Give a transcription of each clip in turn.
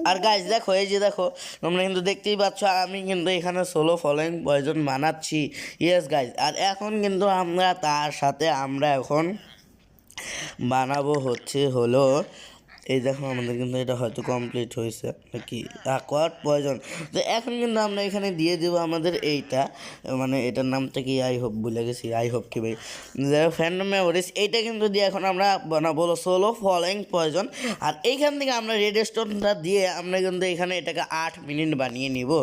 আর guys দেখো, এই যে দেখো, তোমরা কিন্তু দেখতেই পাচ্ছ আমি কিন্তু এখানে সোলো ফলোয়িং পয়জন বানাচ্ছি। ইয়েস গাইজ, আর এখন কিন্তু আমরা তার সাথে আমরা এখন বানাবো হলো এই দেখো, আমাদের কিন্তু এটা হয়তো কমপ্লিট হয়েছে নাকি, অ্যাকোয়ার্ড পয়জন। তো এখন কিন্তু আমরা এখানে দিয়ে দেবো আমাদের এইটা, মানে এটার নামটা কি, আই হোপ ভুলে গেছি, আই হোপ কি ভাই, ফ্যান্ডম মেমোরিজ। এইটা কিন্তু দিয়ে এখন আমরা বানাবো সোলো ফলোয়িং পয়জন। আর এইখান থেকে আমরা রেড স্টোনটা দিয়ে আমরা কিন্তু এখানে এটাকে 8 মিনিট বানিয়ে নিব।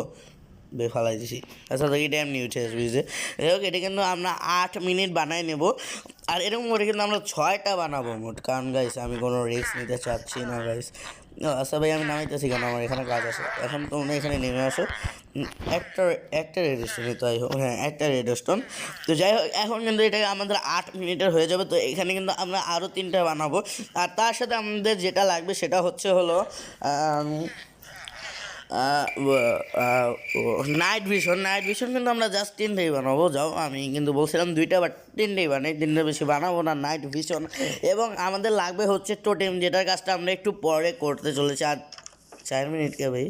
ফালাই দিছি, আচ্ছা তো এই টাইম নিয়ে উঠে আসবে যে যাই হোক, এটা কিন্তু আমরা 8 মিনিট বানাই নেব। আর এরকম করে কিন্তু আমরা 6টা বানাবো মোট, কারণ গাইস আমি কোনো রিস্ক নিতে চাচ্ছি না গাইস। আচ্ছা ভাই, আমি নামাইতেছি কেন, আমার এখানে কাজ আছে। এখন তোমরা এখানে নেমে আসো। একটা একটা রেড স্টোন, তাই হোক, হ্যাঁ একটা রেড স্টোন। তো যাই হোক, এখন কিন্তু এটা আমাদের 8 মিনিটের হয়ে যাবে। তো এখানে কিন্তু আমরা আরও 3টা বানাবো। আর তার সাথে আমাদের যেটা লাগবে সেটা হলো নাইট ভিশন কিন্তু আমরা জাস্ট 3টেই বানাবো। যাও, আমি কিন্তু বলছিলাম 2টা, বাট 3টেই বানাই, 3টা বেশি বানাবো না। নাইট ভিশন এবং আমাদের লাগবে হচ্ছে টোটেম, যেটার কাজটা আমরা একটু পরে করতে চলেছি। আর 4 মিনিট কে ভাই,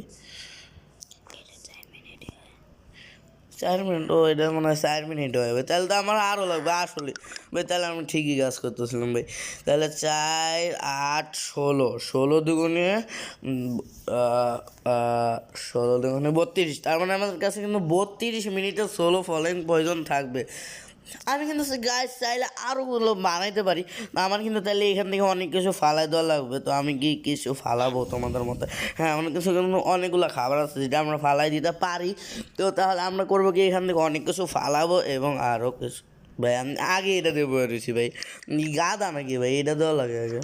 4 মিনিট, ও এটা মনে হয় 4 মিনিট হবে, তাহলে তো আমার আরও লাগবে আসলে ভাই। তাহলে আমি ঠিকই কাজ করতেছিলাম ভাই। তাহলে 4, 8, 16, 16 দুগুণে 32, তার মানে আমাদের কাছে কিন্তু 32 মিনিটের সোলো ফলোয়িং প্রয়োজন থাকবে। আমি কিন্তু গাছ চাইলে আরোগুলো বানাইতে পারি, আমার কিন্তু তাহলে এখান থেকে অনেক কিছু ফালাই দেওয়া লাগবে। তো আমি কি কিছু ফালাবো তোমাদের মতো? হ্যাঁ, অনেক কিছু কিন্তু অনেকগুলো খাবার আছে যেটা আমরা ফালাই দিতে পারি। তো তাহলে আমরা করবো কি, এখান থেকে অনেক কিছু ফালাবো এবং আরও কিছু। ভাই আমি আগে এটা দেবো রয়েছি ভাই, গাদা নাকি ভাই, এটা দেওয়া লাগে আগে।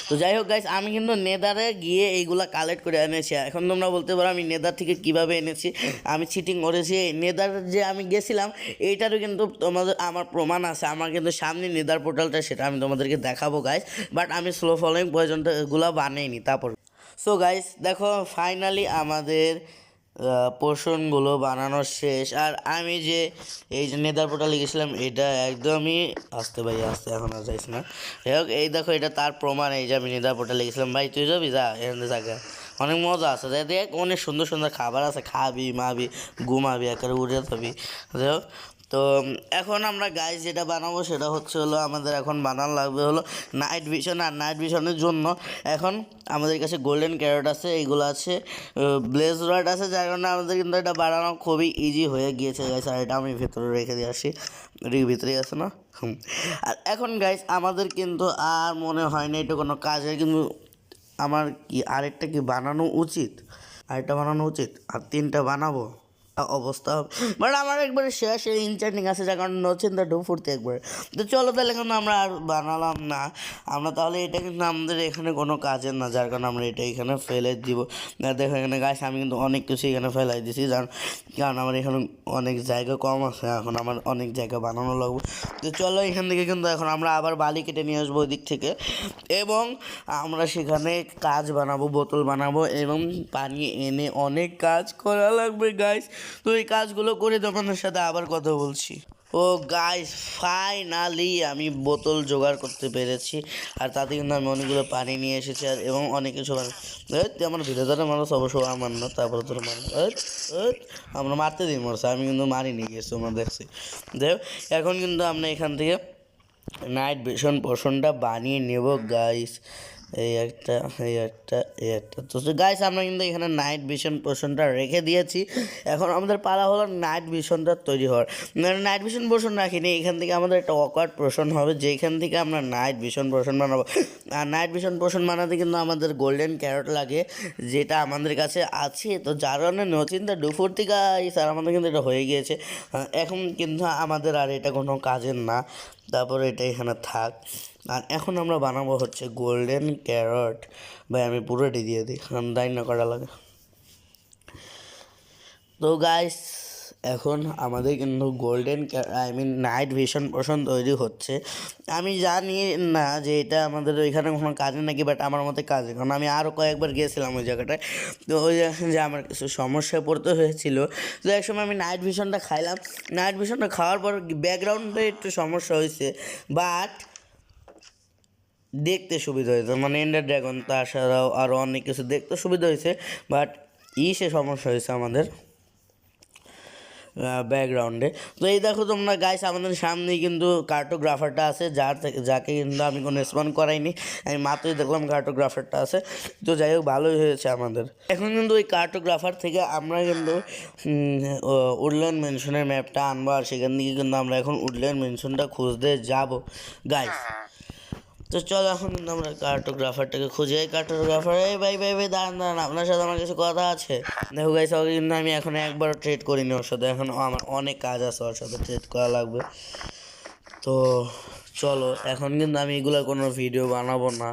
তো যাই হোক গাইস, আমি কিন্তু নেদারে গিয়ে এইগুলা কালেক্ট করে এনেছি। এখন তোমরা বলতে পারো আমি নেদার থেকে কিভাবে এনেছি, আমি চিটিং করেছি। নেদার যে আমি গেছিলাম এইটারও কিন্তু আমার প্রমাণ আছে। আমার কিন্তু সামনে নেদার পোর্টালটা, সেটা আমি তোমাদেরকে দেখাবো গাইস। বাট আমি স্লো ফলোয়িং পর্যন্ত এগুলো বানাইনি। তারপর সো গাইস দেখো, ফাইনালি আমাদের পোর্শনগুলো বানানো শেষ। আর আমি যে এই যে নেদার পোর্টালে গেছিলাম, এটা একদমই আস্তে ভাই, আস্তে, এখন আর যাইস না। যাই হোক, এই দেখো এটা তার প্রমাণ, এই যে আমি নেদার পোর্টালে গেছিলাম। ভাই তুই যাবি, যা এখানে জায়গা অনেক মজা আছে, যাই দেখ অনেক সুন্দর সুন্দর খাবার আছে, খাবি মাবি ঘুমাবি একেবারে উড়ে যাবি। যাই হোক, তো এখন আমরা গাইজ যেটা বানাবো সেটা হলো আমাদের এখন বানানো লাগবে হলো নাইট ভিশন। আর নাইট ভিশনের জন্য এখন আমাদের কাছে গোল্ডেন ক্যারট আছে, এইগুলো আছে, ব্লেজ রড আছে, যার কারণে আমাদের কিন্তু এটা বানানো খুবই ইজি হয়ে গিয়েছে গাইজ। আর এটা আমি ভেতরে রেখে দিয়ে আসি, এটি ভিতরেই আছে না। আর এখন গাইজ আমাদের কিন্তু আর মনে হয় না এটা কোনো কাজের, কিন্তু আমার কি আরেকটা কি বানানো উচিত, আরেকটা বানানো উচিত, আর 3টা বানাবো অবস্থা। বাট আমার একবারে শেষ ইনচার্টিং আছে, যার কারণে নচিন্তা ঢু ফুটতে একবারে। তো চলো তাহলে কিন্তু আমরা আর বানালাম না, আমরা তাহলে এটা কিন্তু আমাদের এখানে কোনো কাজের না, যার কারণে আমরা এটা এখানে ফেলে দিব। দেখো এখানে গাছ আমি কিন্তু অনেক কিছু এখানে ফেলাই দিছি, কারণ আমার এখানে অনেক জায়গা কম আছে, এখন আমার অনেক জায়গা বানানো লাগবে। তো চলো এখান থেকে কিন্তু এখন আমরা আবার বালি কেটে নিয়ে আসবো ওই দিক থেকে, এবং আমরা সেখানে কাজ বানাবো, বোতল বানাবো এবং পানি এনে অনেক কাজ করা লাগবে গাইস। তো এই কাজগুলো করে তোমাদের সাথে আবার কথা বলছি। ও গাইস, ফাইনালি আমি বোতল জোগাড় করতে পেরেছি, আর তাতে কিন্তু আমি অনেকগুলো পানি নিয়ে এসেছি, আর এবং অনেক কিছু আমার ধীরে ধরে মানুষ অবশ্য আমার না, তারপরে তোর মানুষ আমরা মারতে দিই মরছে, আমি কিন্তু মারিনি গিয়েছি, তোমরা দেখছি। যাই হোক, এখন কিন্তু আমরা এখান থেকে নাইট ভিশন পোর্শনটা বানিয়ে নেব গাইস। এই একটা, এই একটা, এই একটা। তো গাইস আমরা কিন্তু এখানে নাইট ভিশন পোর্শনটা রেখে দিয়েছি। এখন আমাদের পালা হলো নাইট ভিশনটা তৈরি হওয়ার। নাইট ভিশন পোর্শন রাখিনি, এখান থেকে আমাদের একটা অকওয়ার্ড পোর্শন হবে, যেখান থেকে আমরা নাইট ভিশন পোর্শন বানাবো। আর নাইট ভিশন পোর্শন বানাতে কিন্তু আমাদের গোল্ডেন ক্যারট লাগে, যেটা আমাদের কাছে আছে। তো যার কারণে নচিন্তা ডুফুর্তি গাইস, আর আমাদের কিন্তু এটা হয়ে গিয়েছে। এখন কিন্তু আমাদের আর এটা কোনো কাজের না, তারপরে এটা এখানে থাক। আর এখন আমরা বানাবো হচ্ছে গোল্ডেন ক্যারট। ভাই আমি পুরোটি দিয়ে দিই, কারণ দাই না করা লাগে। তো গাইস এখন আমাদের কিন্তু গোল্ডেন নাইট ভিশন পোর্শন তৈরি হচ্ছে। আমি জানি না যে এটা আমাদের ওইখানে কোনো কাজে নাকি, বাট আমার মতে কাজে, কারণ আমি আরও কয়েকবার গিয়েছিলাম ওই জায়গাটায়। তো ওই যে আমার কিছু সমস্যায় পড়তে হয়েছিল। তো এক সময় আমি নাইট ভিশনটা খাইলাম, নাইট ভিশনটা খাওয়ার পর ব্যাকগ্রাউন্ডে একটু সমস্যা হয়েছে, বাট দেখতে সুবিধা হয়েছে, মানে এন্ডার ড্রাগন তাছাড়াও আরও অনেক কিছু দেখতে সুবিধা হয়েছে, বাট সে সমস্যা হয়েছে আমাদের ব্যাকগ্রাউন্ডে। তো এই দেখো তোমরা গাইস, আমাদের সামনেই কিন্তু কার্টোগ্রাফারটা আছে, যাকে কিন্তু আমি কোনো স্পন করাইনি, আমি মাত্রই দেখলাম কার্টোগ্রাফারটা আছে। তো যাই হোক, ভালোই হয়েছে আমাদের। এখন কিন্তু ওই কার্টোগ্রাফার থেকে আমরা কিন্তু উডল্যান্ড মেনশনের ম্যাপটা আনবো, আর সেখান থেকে কিন্তু আমরা এখন উডল্যান্ড মেনশনটা খুঁজতে যাব গাইস। তো চলো এখন কিন্তু আমরা কার্টোগ্রাফারটাকে খুঁজি। এই কার্টোগ্রাফার, এই ভাই ভাই ভাই দাঁড়ান দাঁড়ান, আপনার সাথে আমার কিছু কথা আছে। দেখো গাইস, ওকে কিন্তু আমি এখন একবার ট্রেড করিনি ওর সাথে, এখন আমার অনেক কাজ আছে ওর সাথে, ট্রেড করা লাগবে। তো চলো, এখন কিন্তু আমি এগুলোর কোনো ভিডিও বানাবো না,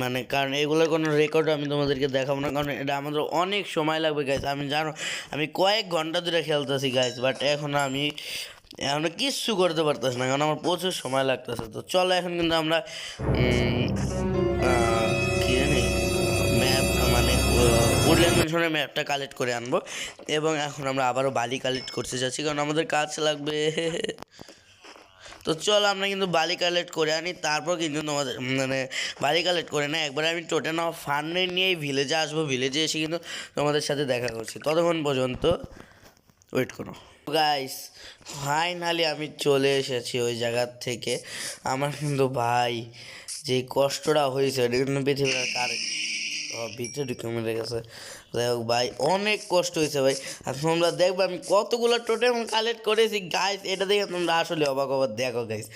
মানে কারণ এগুলোর কোনো রেকর্ড আমি তোমাদেরকে দেখাবো না, কারণ এটা আমাদের অনেক সময় লাগবে গাইস। আমি জানো আমি কয়েক ঘন্টা ধরে খেলতেছি গাইস, বাট এখন আমি কিচ্ছু করতে পারতেছি না, কারণ আমার প্রচুর সময় লাগতেছে। তো চলো এখন কিন্তু আমরা কি জানি ম্যাপ, মানে উডল্যান্ড মেনশনের ম্যাপটা কালেক্ট করে আনবো, এবং এখন আমরা আবারও বালি কালেক্ট করতে যাচ্ছি, কারণ আমাদের কাজ লাগবে। তো চলো আমরা কিন্তু বালি কালেক্ট করে আনি, তারপর কিন্তু তোমাদের মানে বালি কালেক্ট করে না, একবার আমি টোটেন অফ ফান্ডে নিয়েই ভিলেজে আসবো, ভিলেজে এসে কিন্তু তোমাদের সাথে দেখা করছি। ততক্ষণ পর্যন্ত ওয়েট করো গাইস। ফাইনালি আমি চলে এসেছি ওই জায়গার থেকে। আমার কিন্তু ভাই যে কষ্টটা হয়েছে এটা কিন্তু পৃথিবীর কার ভিতরে ঢুকে মেরে গেছে। যাই হোক ভাই, অনেক কষ্ট হয়েছে ভাই। আর তোমরা দেখবে আমি কতগুলো টোটেম কালেক্ট করেছি গাইস, এটা দেখে তোমরা আসলে অবাক অবাক। দেখো গাইস,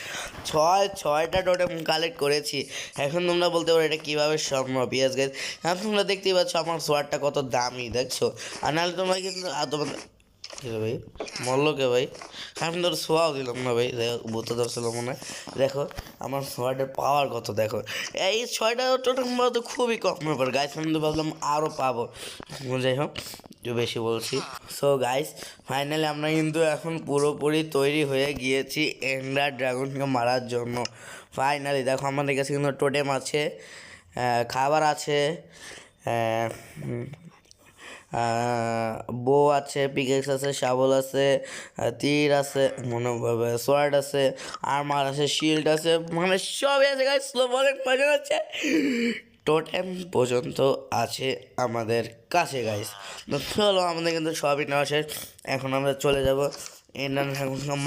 ছয়টা টোটেম কালেক্ট করেছি। এখন তোমরা বলতে পারো এটা কীভাবে সম্ভব। ইয়েস গাইস, এখন তোমরা দেখতেই পাচ্ছ আমার সোয়ারটা কত দামি, দেখছো। আর নাহলে তোমরা কিন্তু তোমাদের ভাই মল্লকে ভাই আমি তোর ছোঁয়াও দিলাম না ভাই, বুঝতে ধরছিল মনে হয়। দেখো আমার সোয়াটের পাওয়ার কত, দেখো এই 6টা টোটাল তো খুবই কম ব্যাপার গাইস, আমি তো ভাবলাম আরও পাবো। যাই হোক, একটু বেশি বলছি। সো গাইস, ফাইনালি আমরা কিন্তু এখন পুরোপুরি তৈরি হয়ে গিয়েছি এন্ডার ড্রাগনকে মারার জন্য। ফাইনালি দেখো আমাদের কাছে কিন্তু টোটেম আছে, খাবার আছে, বো আছে, পিকেক্স আছে, শাবল আছে, তীর আছে, মনে সোয়ার্ড আছে, আর্মার আছে, শিল্ড আছে, মানে সবই আছে গাইস। স্লো বলেন মজা হচ্ছে, টোটেম পর্যন্ত আছে আমাদের কাছে গাইস। তো চলো, আমাদের কিন্তু সবই নেওয়া শেষ, এখন আমরা চলে যাব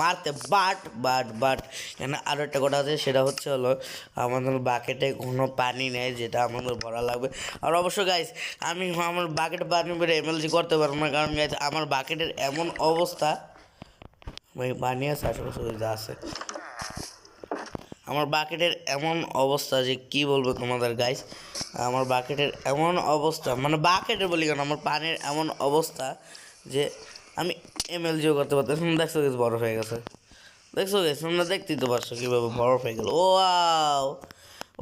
মারতে। বাট এখানে আরও একটা কথা আছে, সেটা হচ্ছে হলো আমাদের বাকেটে কোনো পানি নেই, যেটা আমাদের ভরা লাগবে। আর অবশ্য গাইস, আমি আমার বাকেটে পানি বেড়ে এমএলজি করতে পারবো না, কারণ গাইস আমার বাকেটের এমন অবস্থা, ভাই পানি আছে আশেপাশে যা আছে, আমার বাকেটের এমন অবস্থা যে কি বলবো তোমাদের গাইস। আমার বাকেটের এমন অবস্থা, মানে বাকেটের বলি কেন, আমার পানির এমন অবস্থা যে আমি এমএলজিও করতে পারতেছি। দেখছো গেছে বরফ হয়ে গেছে, দেখছো গেছে, তোমরা দেখতেই তো পারছো কীভাবে বরফ হয়ে গেল। ওয়াও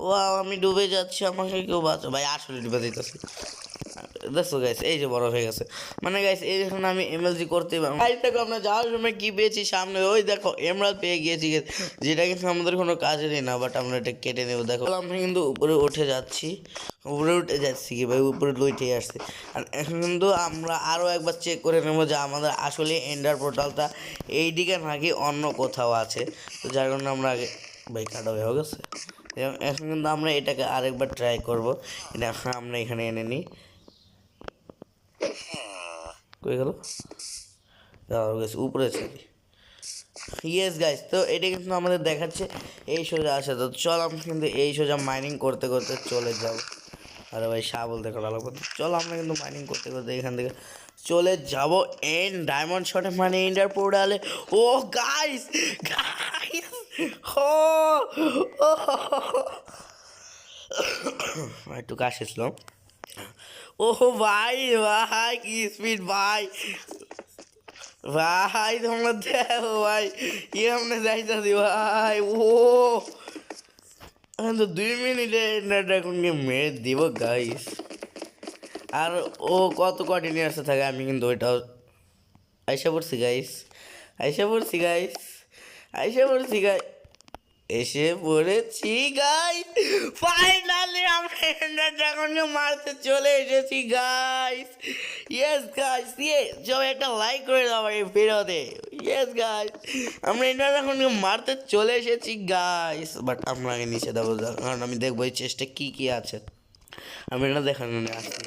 ওয়াও, আমি ডুবে যাচ্ছি, আমাকে কেউ বাঁচো ভাই, আসলে ডুবে দিতেছি। দেখছো গাইস, এই যে বরফ হয়ে গেছে, মানে গাইস এই দেখুন আমি এমএলজি করতেই পারবো। গাইস দেখো আমরা যাওয়ার সময় কি পেয়েছি সামনে, ওই দেখো এমরাল্ড পেয়ে গিয়েছি, যেটা কিন্তু আমাদের কোনো কাজেরই না, বাট আমরা এটা কেটে নেবো। দেখো আমরা কিন্তু উপরে উঠে যাচ্ছি, কি ভাই, উপরে লইটে আসছি। আর এখন কিন্তু আমরা আরও একবার চেক করে নেবো যে আমাদের আসলে এন্ডার পোর্টালটা এই দিকে নাকি অন্য কোথাও আছে। তো যার কারণে আমরা আগে ভাই কাটা হয়ে গেছে, এখন কিন্তু আমরা এটাকে আরেকবার ট্রাই করবো। এটা আমরা এখানে এনে নিই, কই গেল উপরে ছেড়ে। ইয়েস গাইস, তো এটা কিন্তু আমাদের দেখাচ্ছে এই সোজা আসে। তো চল আমরা কিন্তু এই সোজা মাইনিং করতে করতে চলে যাব। আরে ভাই শাবল দেখো ভালো কথা। চলো আমরা কিন্তু মাইনিং করতে করতে এখান থেকে চলে যাব এন্ড ডায়মন্ড শটে, মানে এন্ডার পোর্টালে। ও গাইস গাইস, ও একটু কাশ এসলাম। ও ভাই ভাই কি স্পিড ভাই, ভাই তোমরা দেখো ভাই, এমনি যাইতাছি ভাই। ও এখন তো 2 মিনিটে ড্রাগনকে মেরে দিব গাইস। আর ও কত কন্টিনিউয়াসে থাকে, আমি কিন্তু ওইটাও আইসা পড়ছি গাইস, আইসা পড়ছি গাইস, আইসা পড়ছি গাইস, এসে পড়েছি গাইস। ফাইনালি আমরা এন্ডার ড্রাগনকে মারতে চলে এসেছি গাইস। ইয়েস গাইস, সবাই একটা লাইক করে দাও এই ভিডিওতে। ইয়েস গাইস, আমরা এটা এখন মারতে চলে এসেছি গাইস, বাট আমরা আগে নিচে যাবো কারণ আমি দেখবো এই চেষ্টা কি কি আছে। আমি এটা দেখানো আসছি।